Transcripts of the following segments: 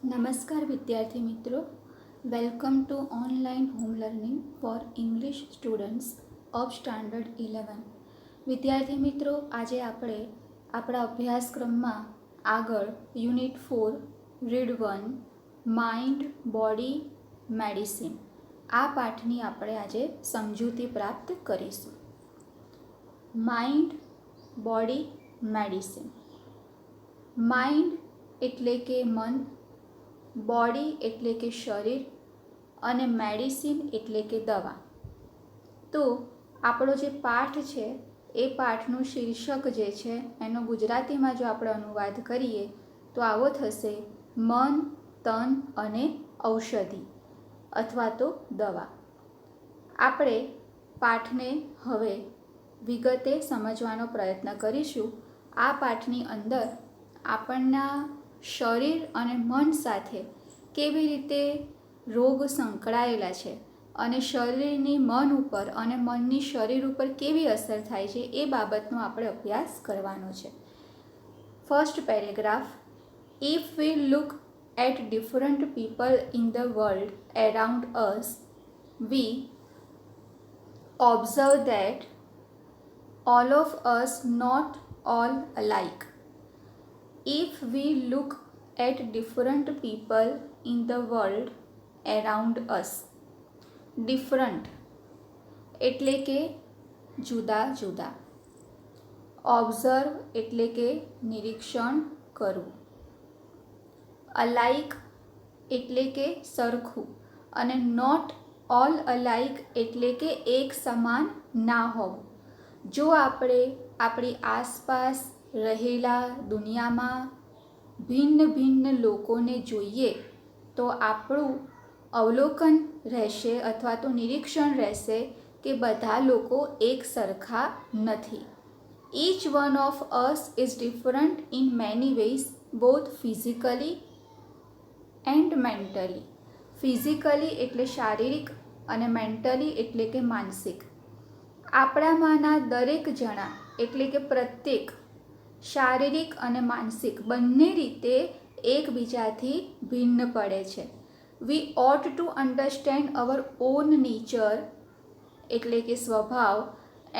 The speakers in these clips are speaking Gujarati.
નમસ્કાર વિદ્યાર્થી મિત્રો, welcome to online home learning four English students of standard 11. વિદ્યાર્થી મિત્રો, આજે આપણે આપણા અભ્યાસક્રમમાં આગળ unit 4 read 1 mind body medicine આ પાઠની આપણે આજે સમજૂતી પ્રાપ્ત કરીશું. Mind body medicine. માઇન્ડ એટલે કે મન, બોડી એટલે કે શરીર અને મેડિસિન એટલે કે દવા. તો આપણો જે પાઠ છે એ પાઠનું શીર્ષક જે છે એનો ગુજરાતીમાં જો આપણે અનુવાદ કરીએ તો આવો થશે: મન, તન અને ઔષધિ અથવા તો દવા. આપણે પાઠને હવે વિગતે સમજવાનો પ્રયત્ન કરીશું. આ પાઠની અંદર આપણના શરીર અને મન સાથે કેવી રીતે રોગ સંકળાયેલા છે અને શરીરની મન ઉપર અને મનની શરીર ઉપર કેવી અસર થાય છે એ બાબતનો આપણે અભ્યાસ કરવાનો છે. First paragraph: if we look at different people in the world around us, we observe that all of us not all alike. If we look at different people in the world around us, different એટલે કે જુદા જુદા, observe એટલે કે નિરીક્ષણ કરવું, alike એટલે કે સરખું અને not all alike એટલે કે એક સમાન ના હોવું. જો આપણે આપણી આસપાસ રહેલા દુનિયામાં ભિન્ન ભિન્ન લોકોને જોઈએ તો આપણું અવલોકન રહેશે અથવા તો નિરીક્ષણ રહેશે કે બધા લોકો એક સરખા નથી. Each one of us is different in many ways, both physically and mentally. Physically એટલે શારીરિક અને મેન્ટલી એટલે કે માનસિક. આપણામાંના દરેક જણા એટલે કે પ્રત્યેક શારીરિક અને માનસિક બંને રીતે એકબીજાથી ભિન્ન પડે છે. We ought to understand our own nature એટલે કે સ્વભાવ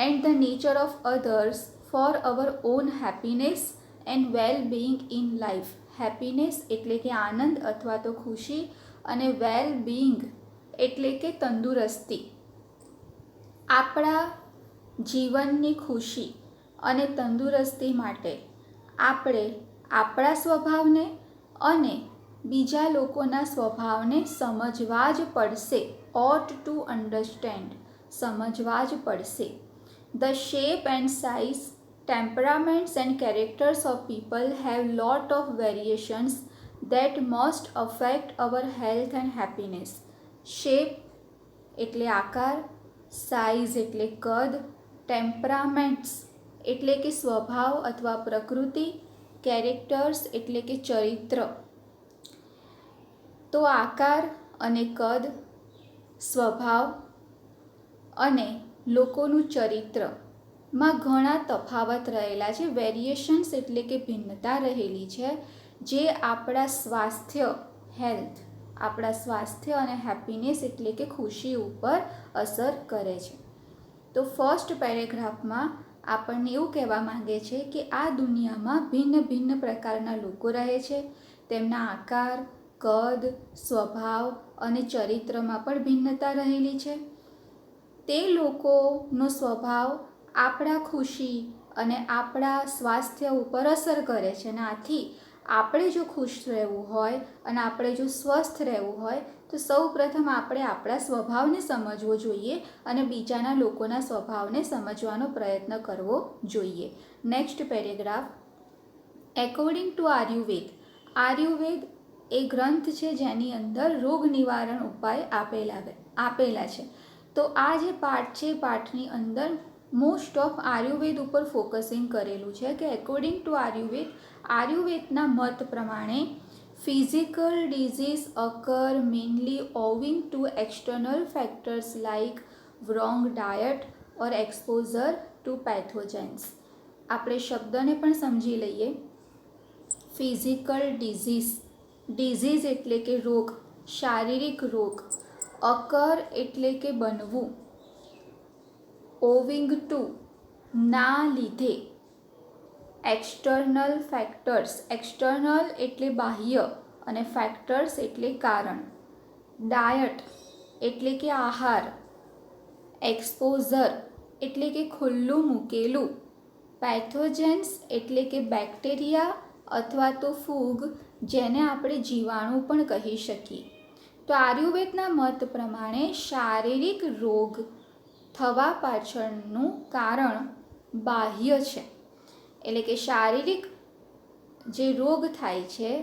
and the nature of others for our own happiness and well being in life. Happiness એટલે કે આનંદ અથવા તો ખુશી અને વેલ બિઈંગ એટલે કે તંદુરસ્તી. આપણા જીવનની ખુશી અને તંદુરસ્તી માટે આપણે આપણા સ્વભાવને અને બીજા લોકોના સ્વભાવને સમજવા જ પડશે. ઓટ ટુ અન્ડરસ્ટેન્ડ, સમજવા જ પડશે. The shape and size, temperaments and characters of people have lot of variations that must affect our health and happiness. Shape એટલે આકાર, સાઇઝ એટલે કદ, ટેમ્પરામેન્ટ્સ એટલે કે સ્વભાવ અથવા પ્રકૃતિ, કેરેક્ટર્સ એટલે કે ચરિત્ર. તો આકાર અને કદ, સ્વભાવ અને લોકોનું ચરિત્રમાં ઘણા તફાવત રહેલા છે. વેરિએશન્સ એટલે કે ભિન્નતા રહેલી છે જે આપણા સ્વાસ્થ્ય, હેલ્થ, આપણા સ્વાસ્થ્ય અને હેપીનેસ એટલે કે ખુશી ઉપર અસર કરે છે. તો ફર્સ્ટ પેરેગ્રાફમાં આપણને એવું કહેવા માંગે છે કે આ દુનિયામાં ભિન્ન ભિન્ન પ્રકારના લોકો રહે છે. તેમના આકાર, કદ, સ્વભાવ અને ચરિત્રમાં પણ ભિન્નતા રહેલી છે. તે લોકોનો સ્વભાવ આપણા ખુશી અને આપણા સ્વાસ્થ્ય ઉપર અસર કરે છે અને આથી આપણે જો ખુશ રહેવું હોય અને આપણે જો સ્વસ્થ રહેવું હોય તો સૌ પ્રથમ આપણે આપણા સ્વભાવને સમજવો જોઈએ અને બીજાના લોકોના સ્વભાવને સમજવાનો પ્રયત્ન કરવો જોઈએ. Next paragraph: according to Ayurveda. Ayurveda એ ગ્રંથ છે જેની અંદર રોગ નિવારણ ઉપાય આપેલા છે. તો આ જે પાઠ છે પાઠની અંદર મોસ્ટ ઓફ આયુર્વેદ ઉપર ફોકસિંગ કરેલું છે કે એકોર્ડિંગ ટુ આયુર્વેદ, આયુર્વેદના મત પ્રમાણે physical disease અકર mainly owing two external factors like wrong diet or exposure to pathogens. આપણે શબ્દને પણ સમજી લઈએ. ફિઝિકલ ડિઝીઝ ડિઝીઝ એટલે કે રોગ, શારીરિક રોગ. અકર એટલે કે બનવું. ઓવિંગ ટુ ના લીધે. એક્સટર્નલ ફેક્ટર્સ, એક્સટર્નલ એટલે બાહ્ય અને ફેક્ટર્સ એટલે કારણ. ડાયટ એટલે કે આહાર. એક્સપોઝર એટલે કે ખુલ્લું મૂકેલું. પેથોજેન્સ એટલે કે બેક્ટેરિયા અથવા તો ફૂગ, જેને આપણે જીવાણુ પણ કહી શકીએ. તો આયુર્વેદના મત પ્રમાણે શારીરિક રોગ થવા પાછળનું કારણ બાહ્ય છે. એટલે કે શારીરિક જે રોગ થાય છે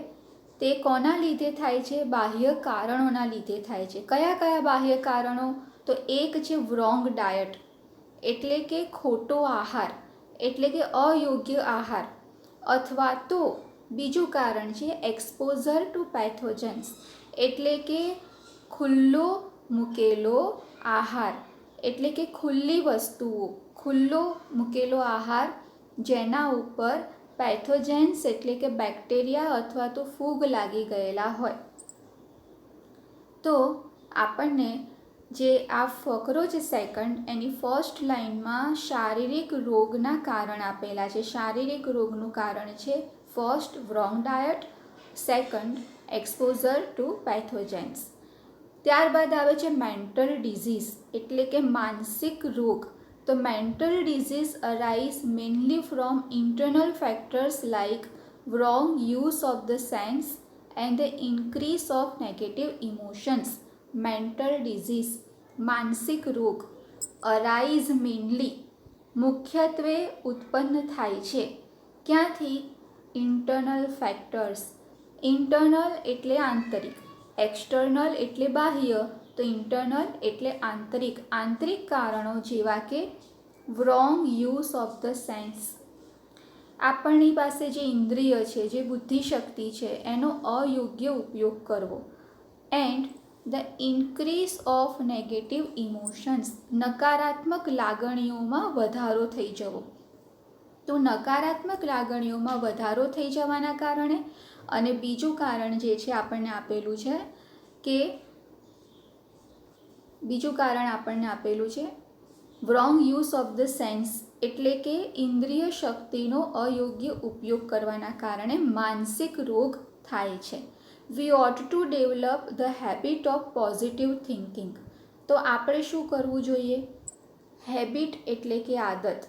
તે કોના લીધે થાય છે? બાહ્ય કારણોના લીધે થાય છે. કયા કયા બાહ્ય કારણો? તો એક છે રોંગ ડાયટ એટલે કે ખોટો આહાર, એટલે કે અયોગ્ય આહાર. અથવા તો બીજું કારણ છે એક્સપોઝર ટુ પેથોજન્સ એટલે કે ખુલ્લો મૂકેલો આહાર, એટલે કે ખુલ્લી વસ્તુઓ, ખુલ્લો મૂકેલો આહાર જેના ઉપર પેથોજેન્સ એટલે કે બેક્ટેરિયા અથવા તો ફૂગ લાગી ગયેલા હોય. તો આપણને જે આ ફકરો છે સેકન્ડ, એની ફર્સ્ટ લાઇનમાં શારીરિક રોગના કારણ આપેલા છે. શારીરિક રોગનું કારણ છે first wrong diet, second exposure to pathogens. ત્યારબાદ આવે છે મેન્ટલ ડિઝીઝ એટલે કે માનસિક રોગ. તો mental disease arise mainly from internal factors like wrong use of the sense and the increase of negative emotions. Mental disease, માનસિક રોગ. અરાઇઝ મેઇનલી, મુખ્યત્વે ઉત્પન્ન થાય છે. ક્યાંથી? Internal factors. ઇન્ટરનલ એટલે આંતરિક, એક્સટર્નલ એટલે બાહ્ય, તો ઇન્ટરનલ એટલે આંતરિક. આંતરિક કારણો જેવા કે wrong use of the sense. આપણી પાસે જે ઇન્દ્રિય છે, જે બુદ્ધિશક્તિ છે, એનો અયોગ્ય ઉપયોગ કરવો. And the increase of negative emotions, નકારાત્મક લાગણીઓમાં વધારો થઈ જવો. તો નકારાત્મક લાગણીઓમાં વધારો થઈ જવાના કારણે, અને બીજું કારણ જે છે આપણને આપેલું છે કે બીજું કારણ આપણને આપેલું છે wrong use of the sense એટલે કે ઇન્દ્રિય શક્તિનો અયોગ્ય ઉપયોગ કરવાના કારણે માનસિક રોગ થાય છે. We ought to develop the habit of positive thinking. તો આપણે શું કરવું જોઈએ? હેબિટ એટલે કે આદત,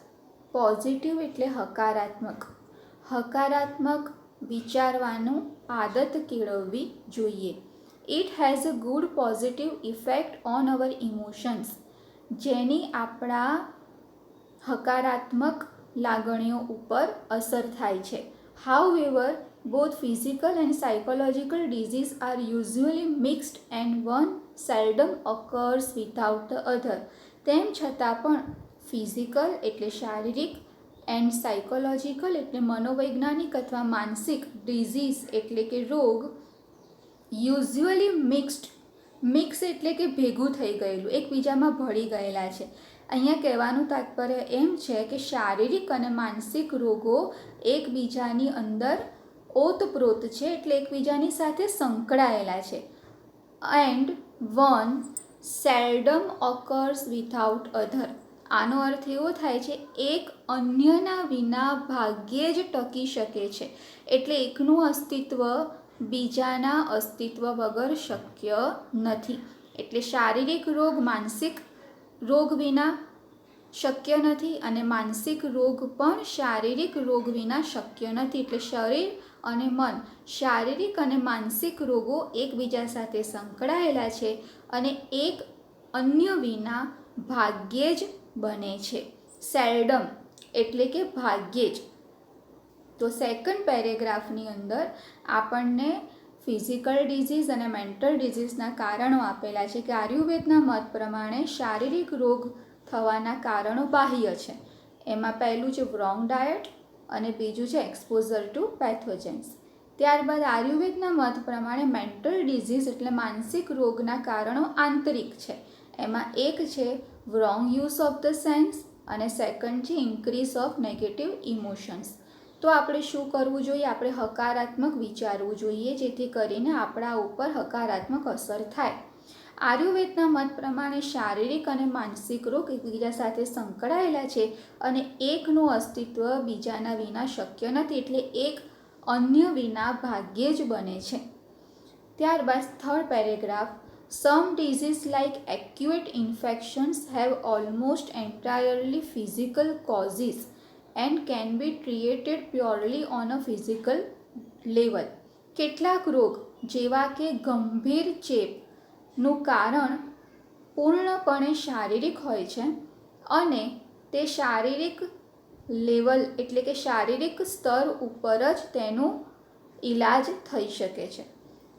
પોઝિટિવ એટલે હકારાત્મક, હકારાત્મક વિચારવાનું આદત કેળવવી જોઈએ. It has a good positive effect on our emotions, જેની આપણા હકારાત્મક લાગણીઓ ઉપર અસર થાય છે. However both physical and psychological disease are usually mixed and one seldom occurs without the other. તેમ છતાં પણ ફિઝિકલ એટલે શારીરિક એન્ડ સાયકોલોજીકલ એટલે મનોવૈજ્ઞાનિક અથવા માનસિક, ડિઝીઝ એટલે કે રોગ યુઝ્યુઅલી મિક્સ્ડ, મિક્સ એટલે કે ભેગું થઈ ગયેલું, એકબીજામાં ભળી ગયેલા છે. અહીંયા કહેવાનું તાત્પર્ય એમ છે કે શારીરિક અને માનસિક રોગો એકબીજાની અંદર ઓતપ્રોત છે, એટલે એકબીજાની સાથે સંકળાયેલા છે. And one seldom occurs without અધર. આનો અર્થ એવો થાય છે એક અન્યના વિના ભાગ્યે જ ટકી શકે છે, એટલે એકનું અસ્તિત્વ બીજાના અસ્તિત્વ વગર શક્ય નથી. એટલે શારીરિક રોગ માનસિક રોગ વિના શક્ય નથી, અને માનસિક રોગ પણ શારીરિક રોગ વિના શક્ય નથી. એટલે શરીર અને મન, શારીરિક અને માનસિક રોગો એકબીજા સાથે સંકળાયેલા છે અને એક અન્ય વિના ભાગ્યે જ બને છે. સેલ્ડમ એટલે કે ભાગ્યે જ. તો સેકન્ડ પેરેગ્રાફની અંદર આપણને ફિઝિકલ ડિઝીઝ અને મેન્ટલ ડિઝીઝના કારણો આપેલા છે કે આયુર્વેદના મત પ્રમાણે શારીરિક રોગ થવાના કારણો બાહ્ય છે. એમાં પહેલું છે રોંગ ડાયટ અને બીજું છે એક્સપોઝર ટુ પેથોજેન્સ. ત્યારબાદ આયુર્વેદના મત પ્રમાણે મેન્ટલ ડિઝીઝ એટલે માનસિક રોગના કારણો આંતરિક છે. એમાં એક છે wrong use of the sense અને સેકન્ડ છે ઇન્ક્રીઝ ઓફ નેગેટિવ ઇમોશન્સ. તો આપણે શું કરવું જોઈએ? આપણે હકારાત્મક વિચારવું જોઈએ, જેથી કરીને આપણા ઉપર હકારાત્મક અસર થાય. આયુર્વેદના મત પ્રમાણે શારીરિક અને માનસિક રોગ એકબીજા સાથે સંકળાયેલા છે અને એકનું અસ્તિત્વ બીજાના વિના શક્ય નથી, એટલે એક અન્ય વિના ભાગ્યે જ બને છે. ત્યારબાદ third paragraph, some disease like acute infections have almost entirely physical causes and can be treated purely on a physical level. કેટલાક રોગ જેવા કે ગંભીર ચેપનું કારણ પૂર્ણપણે શારીરિક હોય છે અને તે શારીરિક લેવલ એટલે કે શારીરિક સ્તર ઉપર જ તેનું ઈલાજ થઈ શકે છે.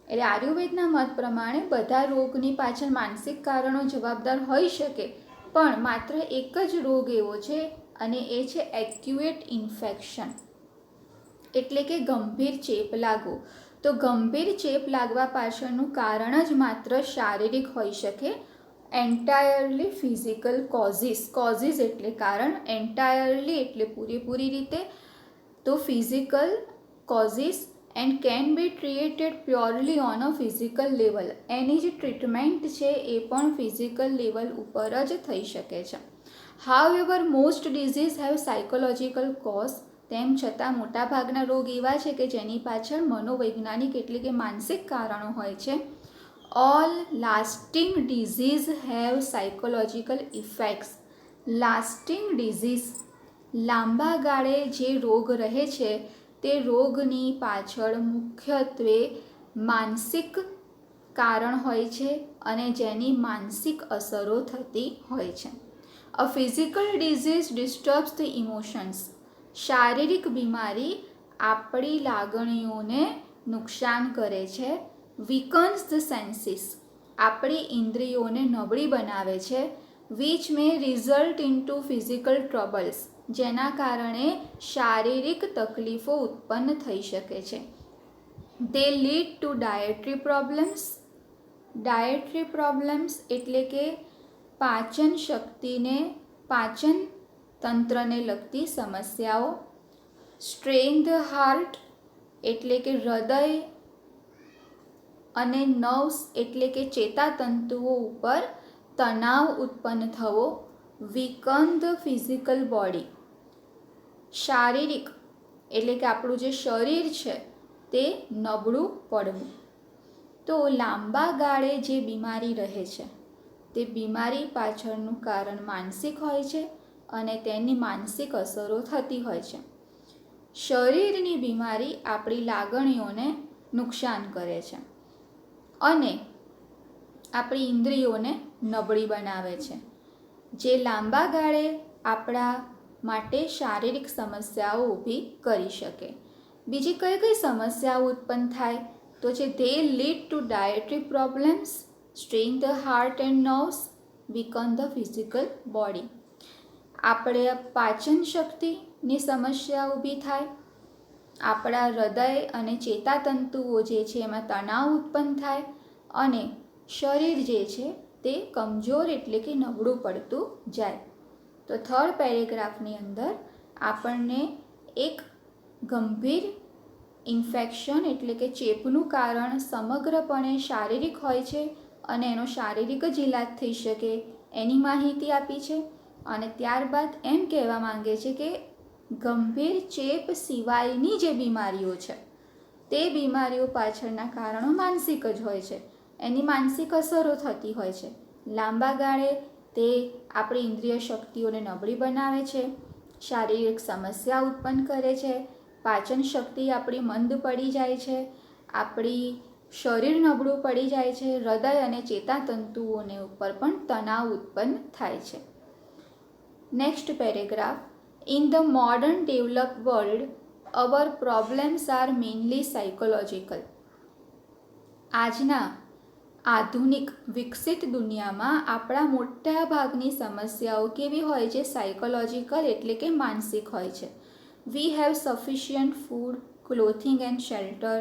એટલે આયુર્વેદના મત પ્રમાણે બધા રોગની પાછળ માનસિક કારણો જવાબદાર હોઈ શકે, પણ માત્ર એક જ રોગ એવો છે અને એ છે એક્યુએટ ઇન્ફેક્શન, એટલે કે ગંભીર ચેપ લાગવો. તો ગંભીર ચેપ લાગવા પાછળનું કારણ જ માત્ર શારીરિક હોઈ શકે. એન્ટાયરલી ફિઝિકલ કોઝિસ એટલે કારણ, એન્ટાયરલી એટલે પૂરેપૂરી રીતે, તો physical causes and can be treated purely on a physical level. એની જે ટ્રીટમેન્ટ છે એ પણ ફિઝિકલ લેવલ ઉપર જ થઈ શકે છે. However most disease have psychological cause. તેમ છતાં મોટાભાગના રોગ એવા છે કે જેની પાછળ મનોવૈજ્ઞાનિક એટલે કે માનસિક કારણો હોય છે. All lasting disease have psychological effects. Lasting disease, લાંબા ગાળે જે રોગ રહે છે તે રોગની પાછળ મુખ્યત્વે માનસિક કારણ હોય છે અને જેની માનસિક અસરો થતી હોય છે. અ ફિઝિકલ ડિઝીઝ ડિસ્ટર્બ્સ ધ ઇમોશન્સ. શારીરિક બીમારી આપણી લાગણીઓને નુકસાન કરે છે. વીકન્સ ધ સેન્સીસ, આપણી ઇન્દ્રિયોને નબળી બનાવે છે. Which may result into physical troubles, જેના કારણે શારીરિક તકલીફો ઉત્પન્ન થઈ શકે છે. They lead to dietary problems. Dietary problems એટલે કે પાચન શક્તિને, પાચન તંત્રને લગતી સમસ્યાઓ. સ્ટ્રેઇન ધ હાર્ટ એટલે કે હૃદય અને નર્વ્સ એટલે કે ચેતાતંતુઓ ઉપર તણાવ ઉત્પન્ન થવો. વીકન ધ ફિઝિકલ બોડી, શારીરિક એટલે કે આપણું જે શરીર છે તે નબળું પડવું. તો લાંબા ગાળે જે બીમારી રહે છે તે બીમારી પાછળનું કારણ માનસિક હોય છે અને તેની માનસિક અસરો થતી હોય છે. શરીરની બીમારી આપણી લાગણીઓને નુકસાન કરે છે અને આપણી ઇન્દ્રિયોને નબળી બનાવે છે, જે લાંબા ગાળે આપણા માટે શારીરિક સમસ્યાઓ ઊભી કરી શકે. બીજી કઈ કઈ સમસ્યાઓ ઉત્પન્ન થાય? તો છે they lead to dietary problems, strain the heart and nerves, વીકન the physical body. આપણે પાચન શક્તિની સમસ્યા ઊભી થાય, આપણા હૃદય અને ચેતાતંતુઓ જે છે એમાં તણાવ ઉત્પન્ન થાય અને શરીર જે છે તે કમજોર એટલે કે નબળું પડતું જાય. તો થર્ડ પેરેગ્રાફની અંદર આપણને એક ગંભીર ઇન્ફેક્શન એટલે કે ચેપનું કારણ સમગ્રપણે શારીરિક હોય છે અને એનો શારીરિક જ ઈલાજ થઈ શકે એની માહિતી આપી છે. અને ત્યારબાદ એમ કહેવા માંગે છે કે ગંભીર ચેપ સિવાયની જે બીમારીઓ છે તે બીમારીઓ પાછળના કારણો માનસિક જ હોય છે, એની માનસિક અસરો થતી હોય છે. લાંબા ગાળે તે આપણી ઇન્દ્રિય શક્તિઓને નબળી બનાવે છે, શારીરિક સમસ્યા ઉત્પન્ન કરે છે, પાચન શક્તિ આપણી મંદ પડી જાય છે, આપણી શરીર નબળું પડી જાય છે, હૃદય અને ચેતાતંતુઓને ઉપર પણ તણાવ ઉત્પન્ન થાય છે. Next paragraph, in the modern developed world our problems are mainly psychological. આજના આધુનિક વિકસિત દુનિયામાં આપણા મોટા ભાગની સમસ્યાઓ કેવી હોય છે? સાયકોલોજીકલ એટલે કે માનસિક હોય છે. We have sufficient food, clothing and shelter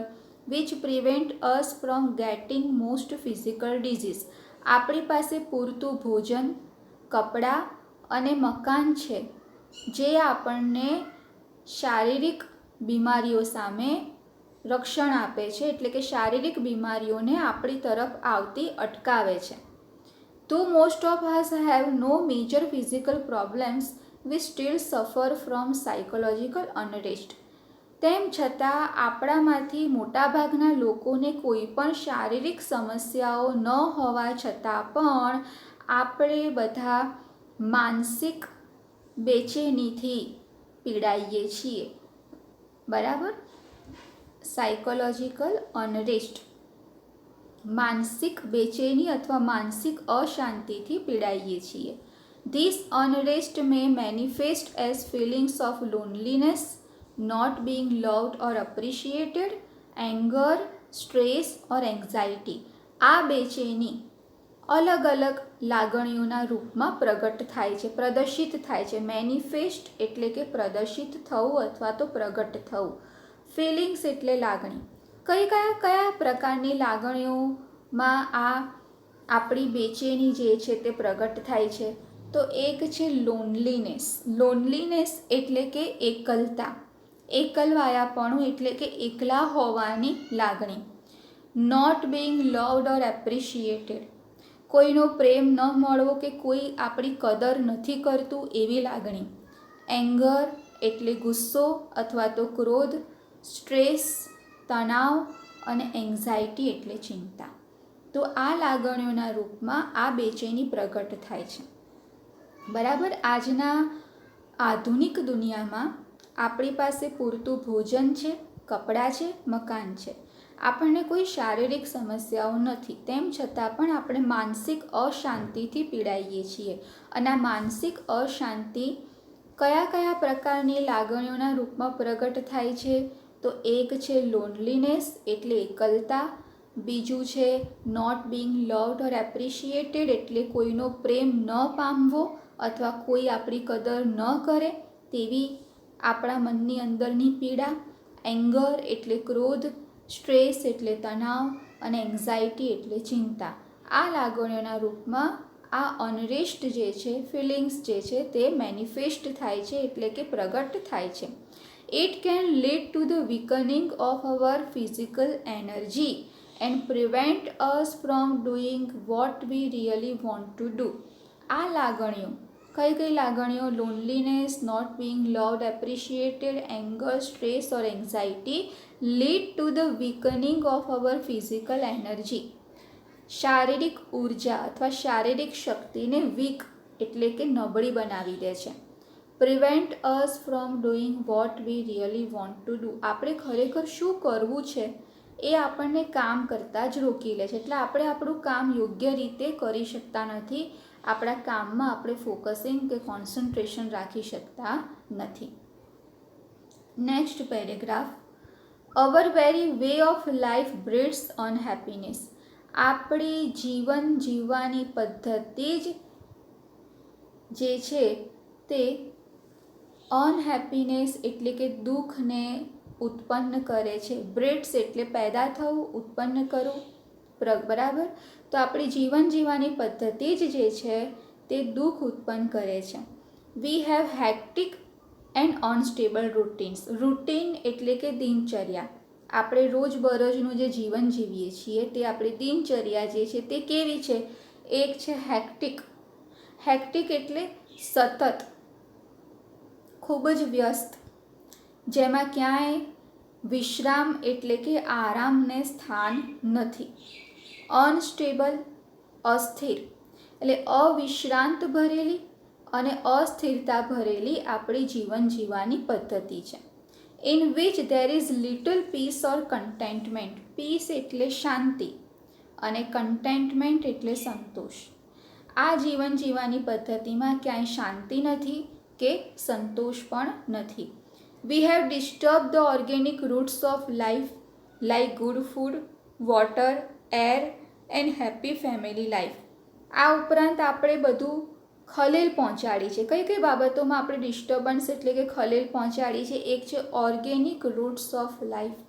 which prevent us from getting most physical disease. આપણી પાસે પૂરતું ભોજન, કપડાં અને મકાન છે જે આપણને શારીરિક બીમારીઓ સામે રક્ષણ આપે છે, એટલે કે શારીરિક બીમારીઓને આપણી તરફ આવતી અટકાવે છે. તો most of us have no major physical problems, we still suffer from psychological unrest. તેમ છતાં આપણામાંથી મોટાભાગના લોકોને કોઈ પણ શારીરિક સમસ્યાઓ ન હોવા છતાં પણ આપણે બધા માનસિક બેચેનીથી પીડાઈએ છીએ. બરાબર? સાયકોલોજીકલ અનરેસ્ટ, માનસિક બેચેની અથવા માનસિક અશાંતિથી પીડાઈએ છીએ. This unrest may manifest as feelings of loneliness, not being loved or appreciated, anger, stress or anxiety. આ બેચેની અલગ અલગ લાગણીઓના રૂપમાં પ્રગટ થાય છે, પ્રદર્શિત થાય છે. મેનિફેસ્ટ એટલે કે પ્રદર્શિત થવું અથવા તો પ્રગટ થવું. ફિલિંગ્સ એટલે લાગણી. કયા પ્રકારની લાગણીઓમાં આ આપણી બેચેની જે છે તે પ્રગટ થાય છે? તો એક છે લોનલીનેસ. લોનલીનેસ એટલે કે એકલતા, એકલવાયાપણું એટલે કે એકલા હોવાની લાગણી. Not being loved or appreciated, કોઈનો પ્રેમ ન મળવો કે કોઈ આપણી કદર નથી કરતું એવી લાગણી. એંગર એટલે ગુસ્સો અથવા તો ક્રોધ. સ્ટ્રેસ તણાવ અને એન્ઝાયટી એટલે ચિંતા. તો આ લાગણીઓના રૂપમાં આ બેચેની પ્રગટ થાય છે. બરાબર? આજના આધુનિક દુનિયામાં આપણી પાસે પૂરતું ભોજન છે, કપડાં છે, મકાન છે, આપણને કોઈ શારીરિક સમસ્યાઓ નથી, તેમ છતાં પણ આપણે માનસિક અશાંતિથી પીડાઈએ છીએ. અને આ માનસિક અશાંતિ કયા પ્રકારની લાગણીઓના રૂપમાં પ્રગટ થાય છે? તો એક છે લોનલીનેસ એટલે એકલતા. બીજું છે not being loved or appreciated એટલે કોઈનો પ્રેમ ન પામવો અથવા કોઈ આપણી કદર ન કરે તેવી આપણા મનની અંદરની પીડા. એંગર એટલે ક્રોધ. સ્ટ્રેસ એટલે તણાવ અને એન્ઝાયટી એટલે ચિંતા. આ લાગણીઓના રૂપમાં આ અનરેસ્ટ જે છે, ફિલિંગ્સ જે છે તે મેનિફેસ્ટ થાય છે એટલે કે પ્રગટ થાય છે. It can lead to the weakening of our physical energy and prevent us from doing what we really want to do. આ લાગણીઓ કઈ લાગણીઓ? Loneliness, not being loved, appreciated, anger, stress or anxiety lead to the weakening of our physical energy. શારીરિક ઉર્જા અથવા શારીરિક શક્તિને વીક એટલે કે નબળી બનાવી દે છે. Prevent us from doing what we really want to do, આપણે ખરેખર શું કરવું છે એ આપણને કામ કરતાં જ રોકી લે છે. એટલે આપણે આપણું કામ યોગ્ય રીતે કરી શકતા નથી, આપણા કામમાં આપણે ફોકસિંગ કે કોન્સન્ટ્રેશન રાખી શકતા નથી. Next paragraph. Our very way of life breeds unhappiness. આપણી જીવન જીવવાની પદ્ધતિ જ જે છે તે અનહેપીનેસ એટલે કે દુઃખને ઉત્પન્ન કરે છે. બ્રીડ્સ એટલે પેદા થવું, ઉત્પન્ન કરવું. બરાબર? તો આપણી જીવન જીવવાની પદ્ધતિ જ જે છે તે દુઃખ ઉત્પન્ન કરે છે. We have hectic and unstable routines. Routine એટલે કે દિનચર્યા. આપણે રોજબરોજનું જે જીવન જીવીએ છીએ તે આપણી દિનચર્યા જે છે તે કેવી છે? એક છે હેક્ટિક. હેક્ટિક એટલે સતત, ખૂબ જ વ્યસ્ત, જેમાં ક્યાંય વિશ્રામ એટલે કે આરામને સ્થાન નથી. અનસ્ટેબલ અસ્થિર એટલે અવિશ્રાંત ભરેલી અને અસ્થિરતા ભરેલી આપણી જીવન જીવવાની પદ્ધતિ છે. In which there is little peace or contentment. Peace એટલે શાંતિ અને કન્ટેન્ટમેન્ટ એટલે સંતોષ. આ જીવન જીવવાની પદ્ધતિમાં ક્યાંય શાંતિ નથી કે સંતોષ પણ નથી. We have disturb the organic roots of life like good food, water, air and happy family life. આ ઉપરાંત આપણે બધું ખલેલ પહોંચાડી છે. કઈ બાબતોમાં આપણે ડિસ્ટર્બન્સ એટલે કે ખલેલ પહોંચાડી છે? એક છે ઓર્ગેનિક રૂટ્સ ઓફ લાઈફ.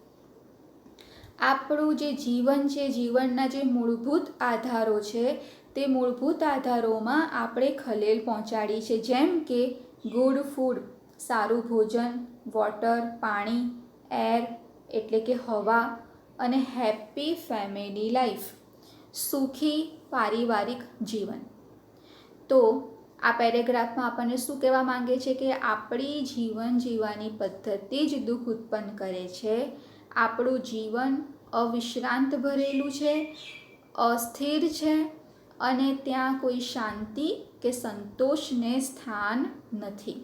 આપણું જે જીવન છે, જીવનના જે મૂળભૂત આધારો છે તે મૂળભૂત આધારોમાં આપણે ખલેલ પહોંચાડી છે. જેમ કે ગુડ ફૂડ, સારું ભોજન, વોટર પાણી, એર એટલે કે હવા, અને હેપી ફેમિલી લાઈફ સુખી પારિવારિક જીવન. તો આ પેરેગ્રાફમાં આપણને શું કહેવા માંગે છે કે આપણી જીવન જીવવાની પદ્ધતિ જ દુઃખ ઉત્પન્ન કરે છે. આપણું જીવન અવિશ્રાંત ભરેલું છે, અસ્થિર છે, અને ત્યાં કોઈ શાંતિ કે સંતોષને સ્થાન નથી.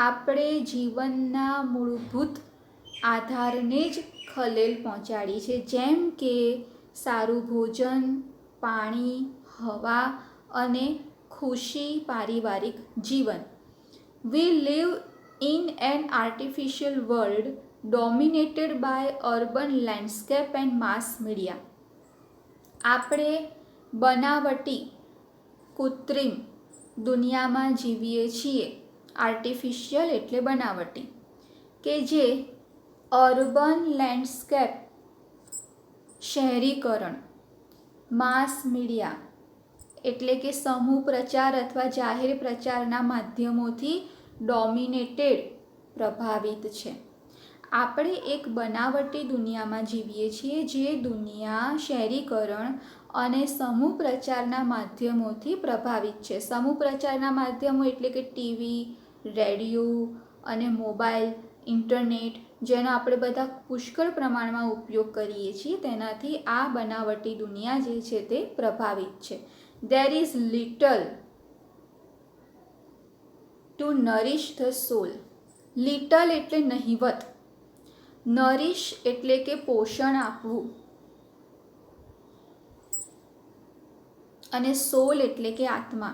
આપણે જીવનના મૂળભૂત આધારને જ ખલેલ પહોંચાડી છે, જેમ કે સારું ભોજન, પાણી, હવા અને ખુશી પારિવારિક જીવન. We live in an artificial world dominated by urban landscape and mass media. આપણે બનાવટી કૃત્રિમ દુનિયામાં જીવીએ છીએ. આર્ટિફિશિયલ એટલે બનાવટી, કે જે અર્બન લેન્ડસ્કેપ શહેરીકરણ, માસ મીડિયા એટલે કે સમૂહ પ્રચાર અથવા જાહેર પ્રચારના માધ્યમોથી ડોમિનેટેડ પ્રભાવિત છે. આપણે એક બનાવટી દુનિયામાં જીવીએ છીએ, જે દુનિયા શહેરીકરણ અને સમૂહ પ્રચારના માધ્યમોથી પ્રભાવિત છે. સમૂહ પ્રચારના માધ્યમો એટલે કે ટીવી, રેડિયો અને મોબાઈલ, ઇન્ટરનેટ, જેનો આપણે બધા પુષ્કળ પ્રમાણમાં ઉપયોગ કરીએ છીએ, તેનાથી આ બનાવટી દુનિયા જે છે તે પ્રભાવિત છે. There is little to nourish the soul. Little એટલે નહિવત, નરિશ એટલે કે પોષણ આપવું, અને સોલ એટલે કે આત્મા.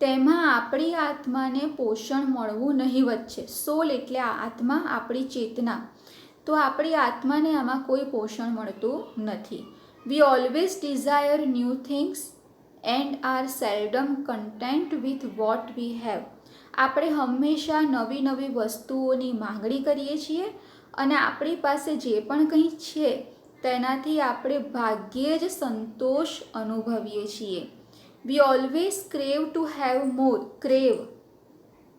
તેમાં આપણી આત્માને પોષણ મળવું નહિવત છે. સોલ એટલે આત્મા, આપણી ચેતના. તો આપણી આત્માને આમાં કોઈ પોષણ મળતું નથી. We always desire new things and are seldom content with what we have. આપણે હંમેશા નવી નવી વસ્તુઓની માંગણી કરીએ છીએ, અને આપણી પાસે જે પણ કંઈ છે તેનાથી આપણે ભાગ્યે જ સંતોષ અનુભવીએ છીએ. વી always crave to have more.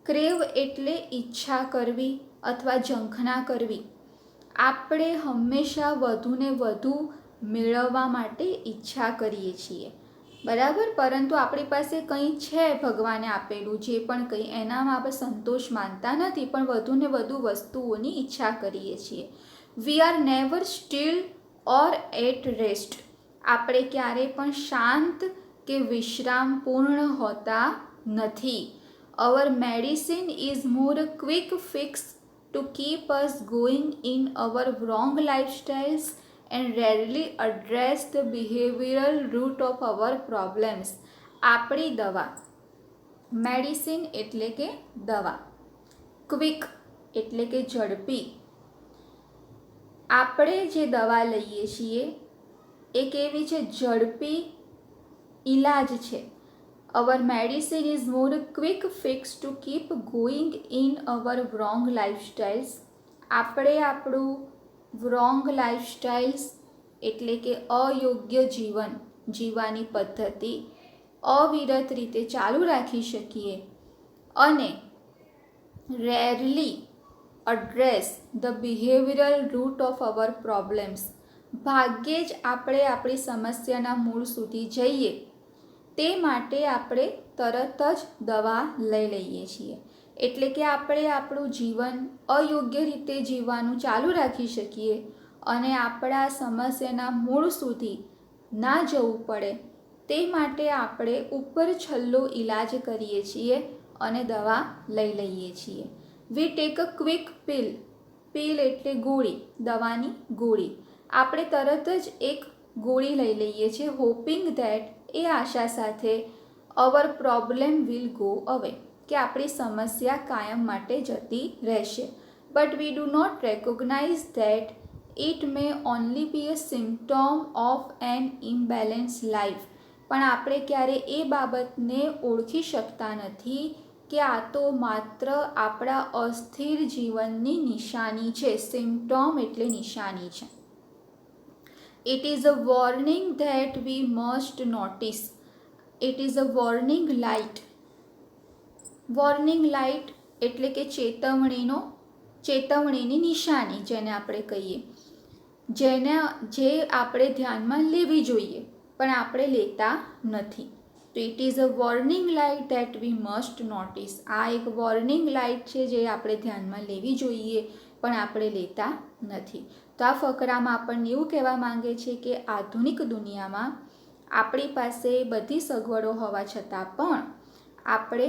Crave એટલે ઈચ્છા કરવી અથવા ઝંખના કરવી. આપણે હંમેશા વધુને વધુ મેળવવા માટે ઈચ્છા કરીએ છીએ, બરાબર. પરંતુ આપણી પાસે કંઈ છે ભગવાને આપેલું, જે પણ કંઈ, એનામાં આપણે સંતોષ માનતા નથી, પણ વધુને વધુ વસ્તુઓની ઈચ્છા કરીએ છીએ. We are never still or at rest. આપણે ક્યારેય પણ શાંત કે વિશ્રામપૂર્ણ હોતા નથી. Our medicine is more quick fix to keep us going in our wrong lifestyles and rarely address the behavioral root of our problems. આપણી દવા, મેડિસિન એટલે કે દવા, ક્વિક એટલે કે ઝડપી. આપણે જે દવા લઈએ છીએ એ કેવી છે? ઝડપી ઈલાજ છે. Our medicine is more quick fix to keep going in our wrong lifestyles. આપણે આપણું wrong lifestyles એટલે કે અયોગ્ય જીવન જીવવાની પદ્ધતિ અવિરત રીતે ચાલુ રાખી શકીએ, અને rarely address the behavioural root of our problems. ભાગ્યે જ આપણે આપણી સમસ્યાના મૂળ સુધી જઈએ, તે માટે આપણે તરત જ દવા લઈ લઈએ છીએ. એટલે કે આપણે આપણું જીવન અયોગ્ય રીતે જીવવાનું ચાલુ રાખી શકીએ, અને આપણા સમસ્યાના મૂળ સુધી ના જવું પડે, તે માટે આપણે ઉપર છલ્લો ઈલાજ કરીએ છીએ અને દવા લઈ લઈએ છીએ. We take a quick pill. Pill એટલે ગોળી, દવાની ગોળી. આપણે તરત જ એક ગોળી લઈ લઈએ છીએ, હોપિંગ ધેટ, એ આશા સાથે, અવર પ્રોબ્લેમ વિલ ગો અવે, કે આપણી સમસ્યા કાયમ માટે જતી રહેશે. But we do not recognise that it may only be a symptom of an imbalance life. પણ આપણે ક્યારે એ બાબતને ઓળખી શકતા નથી કે આ તો માત્ર આપણા અસ્થિર જીવનની નિશાની છે. સિમ્પટોમ એટલે નિશાની છે. It is a warning that we must notice. It is a warning light. Warning light એટલે કે ચેતવણીનો ચેતવણીની નિશાની જેને આપણે કહીએ, જે આપણે ધ્યાનમાં લેવી જોઈએ પણ આપણે લેતા નથી. તો it is a warning light that we must notice. આ એક વોર્નિંગ લાઇટ છે જે આપણે ધ્યાનમાં લેવી જોઈએ પણ આપણે લેતા નથી. તો આ ફકરામાં આપણને એવું કહેવા માંગે છે કે આધુનિક દુનિયામાં આપણી પાસે બધી સગવડો હોવા છતાં પણ આપણે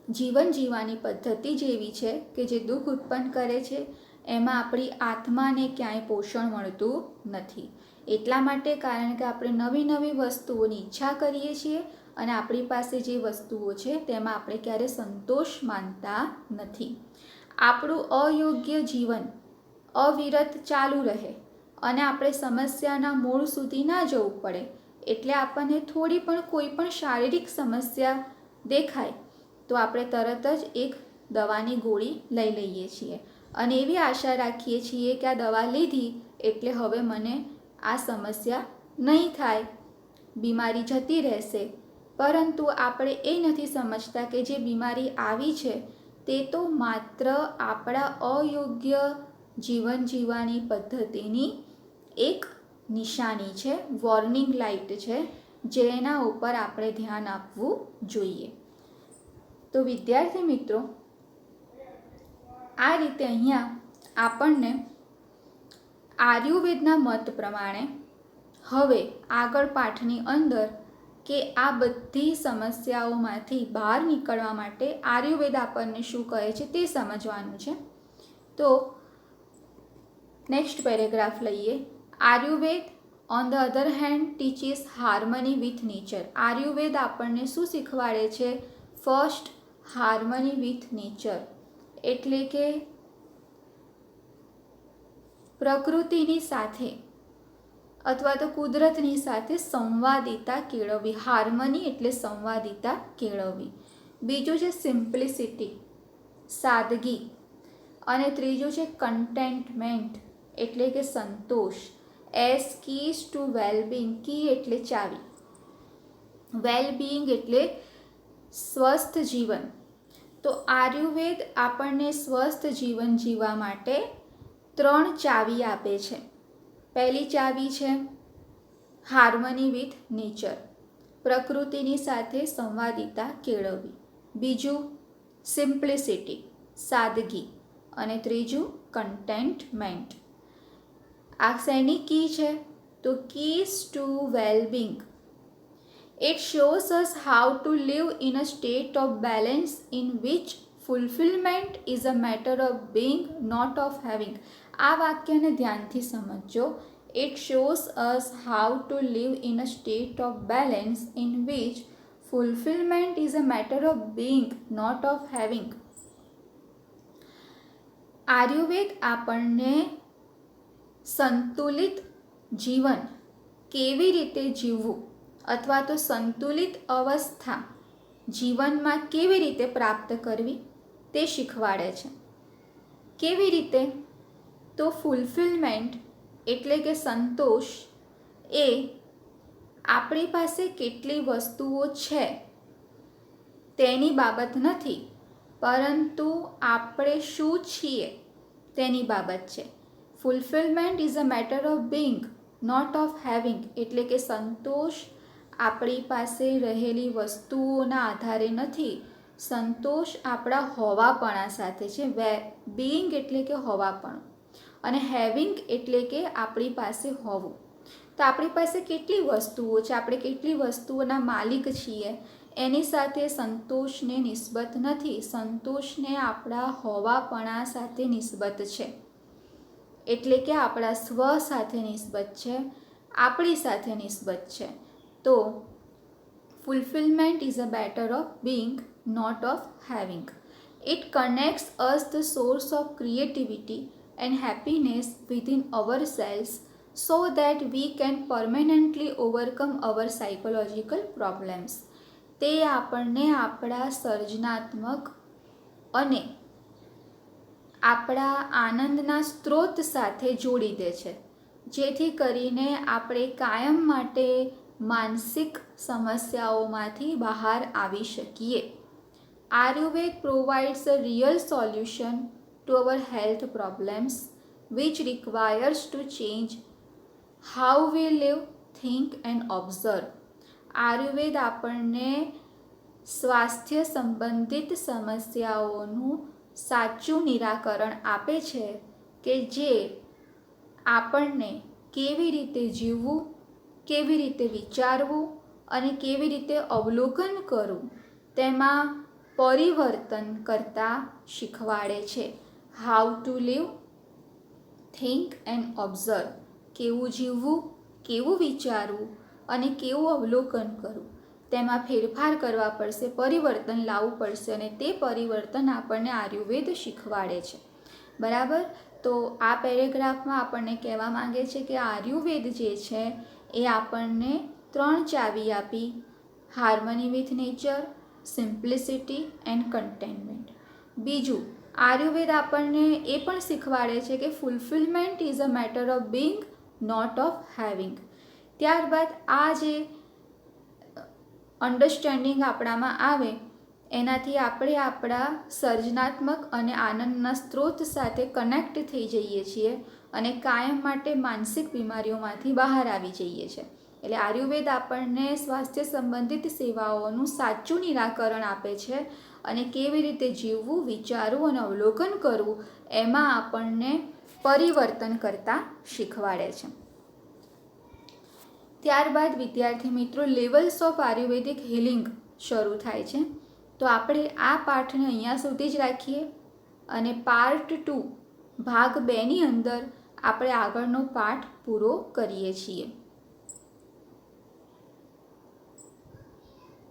જીવન જીવવાની પદ્ધતિ જેવી છે કે જે દુઃખ ઉત્પન્ન કરે છે, એમાં આપણી આત્માને ક્યાંય પોષણ મળતું નથી. એટલા માટે કારણ કે આપણે નવી નવી વસ્તુઓની ઈચ્છા કરીએ છીએ અને આપણી પાસે જે વસ્તુઓ છે તેમાં આપણે ક્યારે સંતોષ માનતા નથી. આપણું અયોગ્ય જીવન અવિરત ચાલુ રહે અને આપણે સમસ્યાના મૂળ સુધી ના જવું પડે, એટલે આપણને થોડી પણ કોઈ પણ શારીરિક સમસ્યા દેખાય તો આપણે તરત જ એક દવાની ગોળી લઈ લઈએ છીએ અને એવી આશા રાખીએ છીએ કે આ દવા લીધી એટલે હવે મને આ સમસ્યા નહીં થાય, બીમારી જતી રહેશે. પરંતુ આપણે એ નથી સમજતા કે જે બીમારી આવી છે તે તો માત્ર આપણા અયોગ્ય જીવન જીવવાની પદ્ધતિની એક નિશાની છે, વોર્નિંગ લાઇટ છે, જેના ઉપર આપણે ધ્યાન આપવું જોઈએ. તો વિદ્યાર્થી મિત્રો, આ રીતે અહીંયા આપણને આયુર્વેદના મત પ્રમાણે હવે આગળ પાઠની અંદર કે આ બધી સમસ્યાઓમાંથી બહાર નીકળવા માટે આયુર્વેદ આપણને શું કહે છે તે સમજવાનું છે. તો નેક્સ્ટ પેરેગ્રાફ લઈએ. Ayurveda on the other hand teaches harmony with nature. Ayurveda આપણને શું શીખવાડે છે? ફર્સ્ટ, હાર્મની વિથ નેચર, એટલે કે પ્રકૃતિની સાથે અથવા તો કુદરતની સાથે સંવાદિતા કેળવવી. હાર્મની એટલે સંવાદિતા કેળવવી. બીજું છે સિમ્પ્લિસિટી, સાદગી. અને ત્રીજું છે કન્ટેન્ટમેન્ટ એટલે કે સંતોષ. As keys to wellbeing. Key એટલે ચાવી, વેલબિંગ એટલે સ્વસ્થ જીવન. તો આયુર્વેદ આપણને સ્વસ્થ જીવન જીવવા માટે 3 ચાવી આપે છે. પહેલી ચાવી છે હાર્મની વિથ નેચર, પ્રકૃતિની સાથે સંવાદિતા કેળવવી. બીજું સિમ્પ્લિસિટી, સાદગી. અને ત્રીજું કન્ટેન્ટમેન્ટ. આ શેની કી છે? તો keys to wellbeing. It shows us how to live in a state of balance in which fulfillment is a matter of being, not of having. આ વાક્યને ધ્યાનથી સમજો. It shows us how to live in a state of balance in which fulfillment is a matter of being, not of having. Ayurveda આપણને સંતુલિત જીવન કેવી રીતે જીવવું અથવા તો સંતુલિત અવસ્થા જીવનમાં કેવી રીતે પ્રાપ્ત કરવી તે શીખવાડે છે. કેવી રીતે? તો ફૂલફિલમેન્ટ એટલે કે સંતોષ એ આપણી પાસે કેટલી વસ્તુઓ છે તેની બાબત નથી, પરંતુ આપણે શું છીએ તેની બાબત છે. Fulfilment is a matter of being, not of having. એટલે કે સંતોષ આપણી પાસે રહેલી વસ્તુઓના આધારે નથી, સંતોષ આપણા હોવાપણા સાથે છે. બિંગ એટલે કે હોવાપણું અને હેવિંગ એટલે કે આપણી પાસે હોવું. તો આપણી પાસે કેટલી વસ્તુઓ છે, આપણે કેટલી વસ્તુઓના માલિક છીએ એની સાથે સંતોષને નિસ્બત નથી. સંતોષને આપણા હોવાપણા સાથે નિસ્બત છે, એટલે કે આપણા સ્વ સાથે નિસ્બત છે, આપણી સાથે નિસ્બત છે. તો fulfillment is a matter of being, not of having. It connects us the source of creativity and happiness within ourselves so that we can permanently overcome our psychological problems. તે આપણને આપણા સર્જનાત્મક અને આપણા આનંદના સ્ત્રોત સાથે જોડી દે છે, જેથી કરીને આપણે કાયમ માટે માનસિક સમસ્યાઓમાંથી બહાર આવી શકીએ. Ayurveda provides a real solution to our health problems, which requires to change how we live, think and observe. Ayurveda આપણને સ્વાસ્થ્ય સંબંધિત સમસ્યાઓનું સાચું નિરાકરણ આપે છે કે જે આપણને કેવી રીતે જીવવું, કેવી રીતે વિચારવું અને કેવી રીતે અવલોકન કરવું તેમાં પરિવર્તન કરતા શીખવાડે છે. How to live, think and observe. કેવું જીવવું, કેવું વિચારવું અને કેવું અવલોકન કરવું તેમાં ફેરફાર કરવા પડશે, પરિવર્તન લાવવું પડશે અને તે પરિવર્તન આપણને આયુર્વેદ શીખવાડે છે. બરાબર. તો આ પેરેગ્રાફમાં આપણને કહેવા માંગે છે કે આયુર્વેદ જે છે એ આપણને 3 ચાવી આપી: harmony with nature, simplicity and contentment. બીજું, આયુર્વેદ આપણને એ પણ શીખવાડે છે કે fulfilment is a matter of being, not of having. ત્યારબાદ આ જે અન્ડરસ્ટેન્ડિંગ આપણામાં આવે એનાથી આપણે આપણા સર્જનાત્મક અને આનંદના સ્ત્રોત સાથે કનેક્ટ થઈ જઈએ છીએ અને કાયમ માટે માનસિક બીમારીઓમાંથી બહાર આવી જઈએ છીએ. એટલે આયુર્વેદ આપણને સ્વાસ્થ્ય સંબંધિત સેવાઓનું સાચું નિરાકરણ આપે છે અને કેવી રીતે જીવવું, વિચારવું અને અવલોકન કરવું એમાં આપણને પરિવર્તન કરતા શીખવાડે છે. ત્યારબાદ વિદ્યાર્થી મિત્રો, લેવલ્સ ઓફ આયુર્વેદિક હિલિંગ શરૂ થાય છે. તો આપણે આ પાઠને અહીંયા સુધી જ રાખીએ અને પાર્ટ 2 ભાગ 2ની અંદર આપણે આગળનો પાઠ પૂરો કરીએ છીએ.